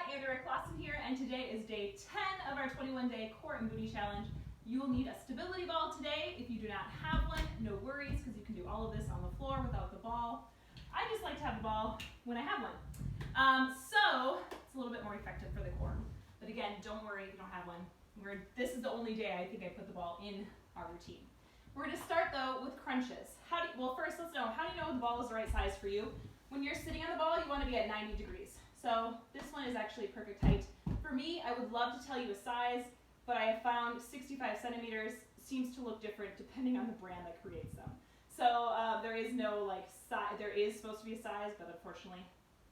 here, and today is day 10 of our 21-day core and booty challenge. You will need a stability ball today. If you do not have one, no worries, because you can do all of this on the floor without the ball. I just like to have the ball when I have one. So it's a little bit more effective for the core. But again, don't worry if you don't have one. This is the only day I think I put the ball in our routine. We're going to start though with crunches. Well, first let's know, how do you know the ball is the right size for you? When you're sitting on the ball, you want to be at 90 degrees. So this one is actually perfect height. For me, I would love to tell you a size, but I have found 65 centimeters seems to look different depending on the brand that creates them. So there is no size. There is supposed to be a size, but unfortunately,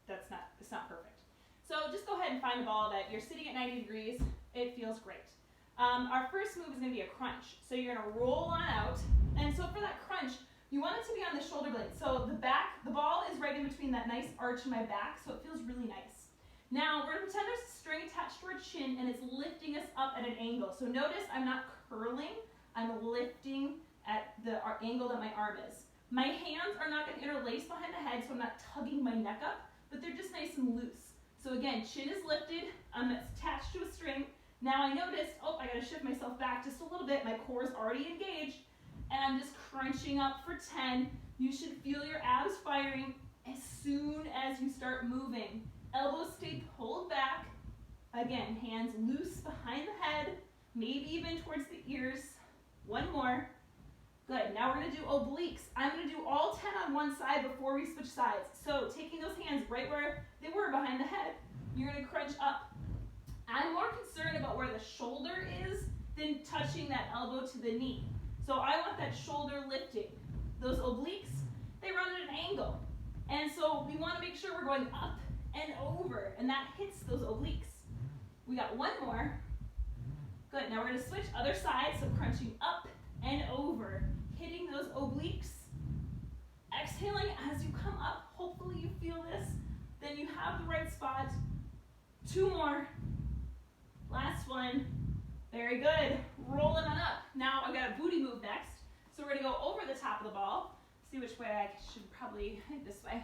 it's not perfect. So just go ahead and find a ball that you're sitting at 90 degrees. It feels great. Our first move is going to be a crunch. So you're going to roll on out, and so for that crunch, you want it to be on the shoulder blade. So the ball is right in between that nice arch in my back, so it feels really nice. Now we're going to pretend there's a string attached to our chin and it's lifting us up at an angle. So notice I'm not curling, I'm lifting at the angle that my arm is. My hands are not going to interlace behind the head, so I'm not tugging my neck up, but they're just nice and loose. So again, chin is lifted, it's attached to a string. Now I noticed, I got to shift myself back just a little bit, my core is already engaged. And I'm just crunching up for 10. You should feel your abs firing as soon as you start moving. Elbows stay pulled back. Again, hands loose behind the head, maybe even towards the ears. One more. Good. Now we're going to do obliques. I'm going to do all 10 on one side before we switch sides. So taking those hands right where they were behind the head, you're going to crunch up. I'm more concerned about where the shoulder is than touching that elbow to the knee. So I want that shoulder lifting. Those obliques, they run at an angle. And so we want to make sure we're going up and over, and that hits those obliques. We got one more. Good, now we're going to switch other side, so crunching up and over, hitting those obliques. Exhaling as you come up, hopefully you feel this. Then you have the right spot. Two more. Last one. Very good. Rolling on up. Now I've got a booty move next. So we're going to go over the top of the ball. See which way I should probably head this way.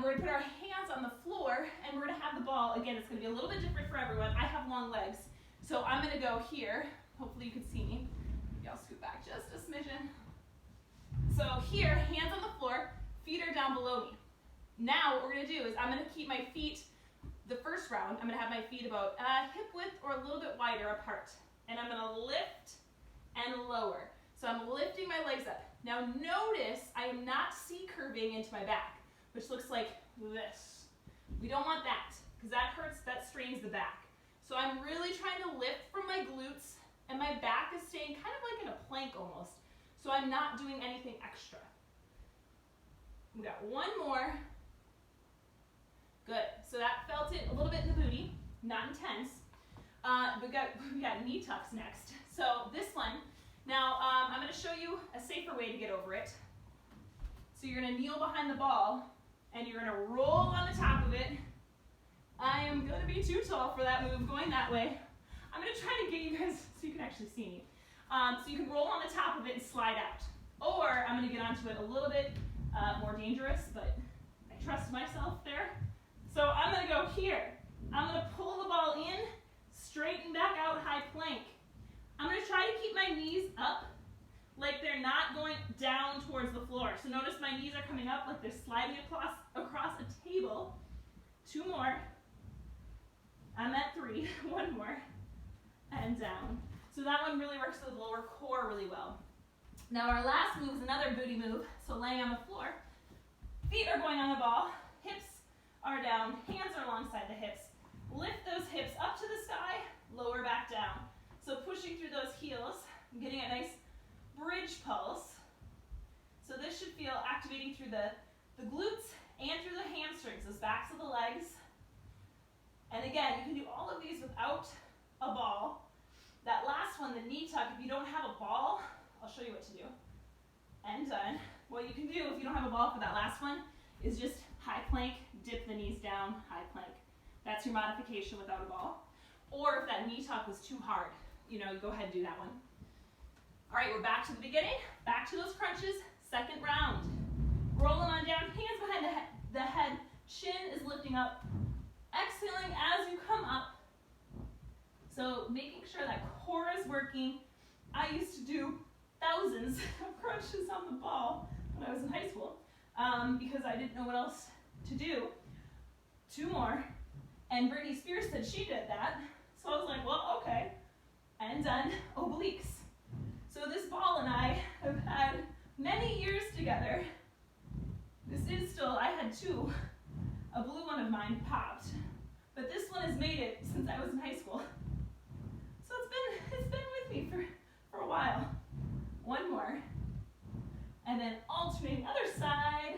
We're going to put our hands on the floor and we're going to have the ball. Again, it's going to be a little bit different for everyone. I have long legs. So I'm going to go here. Hopefully you can see me. Maybe I'll scoot back just a smidgen. So here, hands on the floor, feet are down below me. Now what we're going to do is I'm going to keep my feet. The first round, I'm going to have my feet about hip width or a little bit wider apart. And I'm going to lift and lower. So I'm lifting my legs up. Now notice I am not C-curving into my back, which looks like this. We don't want that, because that hurts, that strains the back. So I'm really trying to lift from my glutes, and my back is staying kind of like in a plank almost. So I'm not doing anything extra. We got one more. Good. So that felt it a little bit in the booty, not intense. We got knee tucks next. So this one, now I'm going to show you a safer way to get over it. So you're going to kneel behind the ball, and you're going to roll on the top of it. I am going to be too tall for that move, going that way. I'm going to try to get you guys so you can actually see me. So you can roll on the top of it and slide out. Or I'm going to get onto it a little bit more dangerous, but I trust myself there. So I'm going to go here. I'm going to pull the ball in, straighten back out, high plank. I'm going to try to keep my knees up like they're not going down towards the floor. So notice my knees are coming up like they're sliding across a table. Two more. I'm at 3. One more. And down. So that one really works the lower core really well. Now our last move is another booty move. So laying on the floor. Feet are going on the ball. Hips are down, hands are alongside the hips. Lift those hips up to the sky, lower back down. So pushing through those heels, getting a nice bridge pulse. So this should feel activating through the glutes and through the hamstrings, those backs of the legs. And again, you can do all of these without a ball. That last one, the knee tuck, if you don't have a ball, I'll show you what to do. And done. What you can do if you don't have a ball for that last one is just high plank, dip the knees down, high plank. That's your modification without a ball. Or if that knee tuck was too hard, you go ahead and do that one. All right, we're back to the beginning, back to those crunches, second round. Rolling on down, hands behind the head, chin is lifting up. Exhale. exhaling as you come up. So making sure that core is working. I used to do thousands of crunches on the ball when I was in high school because I didn't know what else to do. 2 more. And Britney Spears said she did that. So I was like, well, okay. And done. Obliques. So this ball and I have had many years together. This is still, I had 2. A blue one of mine popped. But this one has made it since I was in high school. So it's been with me for a while. 1 more. And then alternating other side.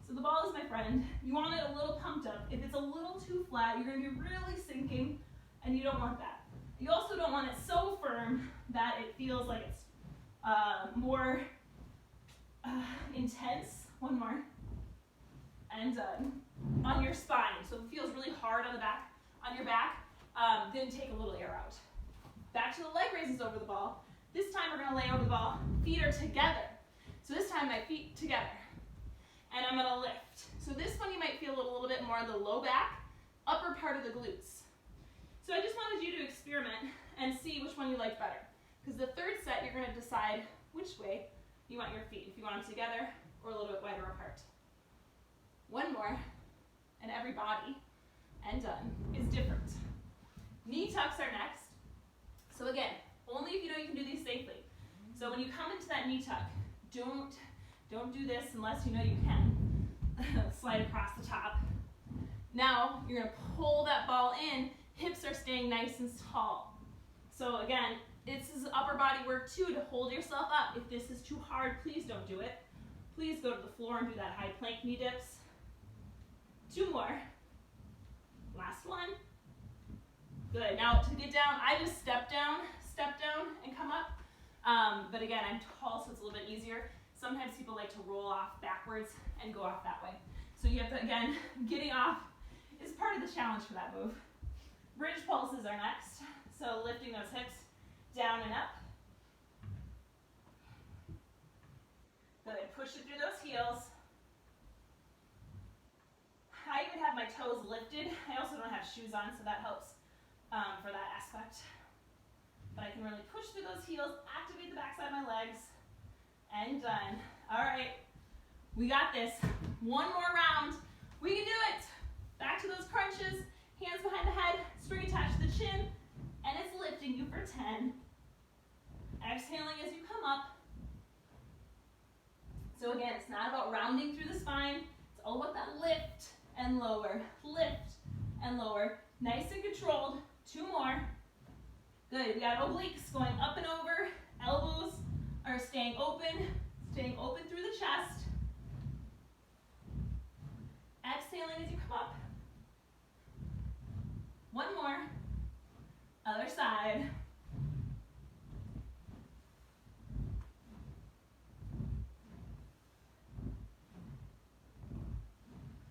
So the ball is my friend. You want it a little pumped up. If it's a little too flat, you're going to be really sinking, and you don't want that. You also don't want it so firm that it feels like it's more intense. 1 more. And on your spine. So it feels really hard on your back. Then take a little air out. Back to the leg raises over the ball. This time we're going to lay over the ball. Feet are together. So this time my feet together. And I'm going to lift. So this one you might feel a little bit more in the low back, upper part of the glutes. So I just wanted you to experiment and see which one you like better. Because the third set you're going to decide which way you want your feet. If you want them together or a little bit wider apart. 1 more. And every body, and done, is different. Knee tucks are next. So again, only if you know you can do these safely. So when you come into that knee tuck, don't do this unless you know you can. Slide across the top. Now you're going to pull that ball in. Hips are staying nice and tall. So again, this is upper body work too to hold yourself up. If this is too hard, please don't do it. Please go to the floor and do that high plank knee dips. 2 more. Last one. Good. Now to get down, I just step down, and come up. But again, I'm tall, so it's a little bit easier. Sometimes people like to roll off backwards and go off that way. So you have to, again, getting off is part of the challenge for that move. Bridge pulses are next. So lifting those hips down and up. Good. Push it through those heels. I even have my toes lifted. I also don't have shoes on, so that helps for that aspect. But I can really push through those heels, activate the backside of my legs, and done. All right, we got this. 1 more round. We can do it. Back to those crunches, hands behind the head, string attached to the chin, and it's lifting you for 10. Exhaling as you come up. So again, it's not about rounding through the spine. It's all about that lift and lower, lift and lower. Nice and controlled. 2 more. Good. We got obliques going up and over. Elbows are staying open through the chest. Exhaling as you come up. 1 more. Other side.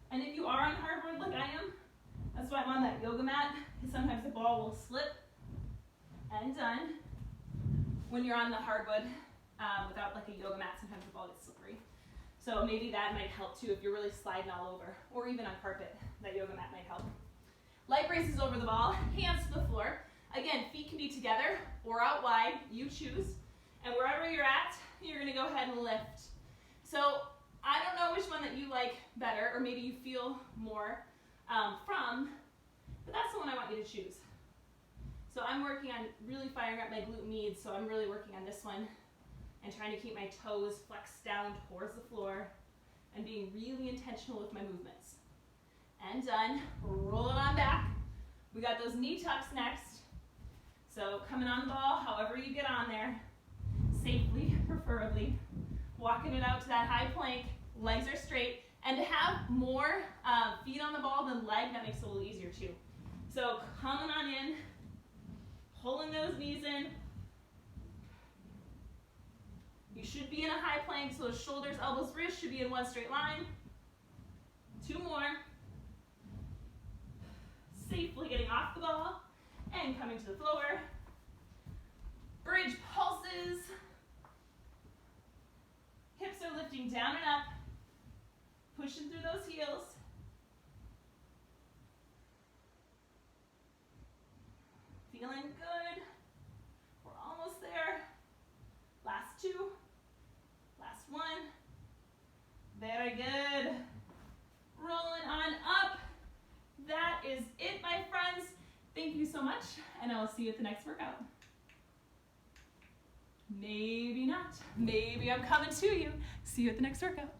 And if you are on hardwood like I am, that's why I'm on that yoga mat, because sometimes the ball will slip. And done. When you're on the hardwood without like a yoga mat, sometimes the ball gets slippery. So maybe that might help too if you're really sliding all over, or even on carpet, that yoga mat might help. Leg braces over the ball, hands to the floor. Again, feet can be together or out wide, you choose. And wherever you're at, you're gonna go ahead and lift. So I don't know which one that you like better, or maybe you feel more from, but that's the one I want you to choose. So I'm working on really firing up my glute med, so I'm really working on this one and trying to keep my toes flexed down towards the floor and being really intentional with my movements. And done. Roll it on back. We got those knee tucks next. So coming on the ball, however you get on there, safely, preferably. Walking it out to that high plank, legs are straight. And to have more feet on the ball than leg, that makes it a little easier too. So coming on in, pulling those knees in. You should be in a high plank, so those shoulders, elbows, wrists should be in one straight line. 2 more. Safely getting off the ball and coming to the floor. Bridge pulses. Hips are lifting down and up. Pushing through those heels. Feeling good. We're almost there. Last two. Last one. Very good. Rolling on up. That is it, my friends. Thank you so much, and I will see you at the next workout. Maybe not. Maybe I'm coming to you. See you at the next workout.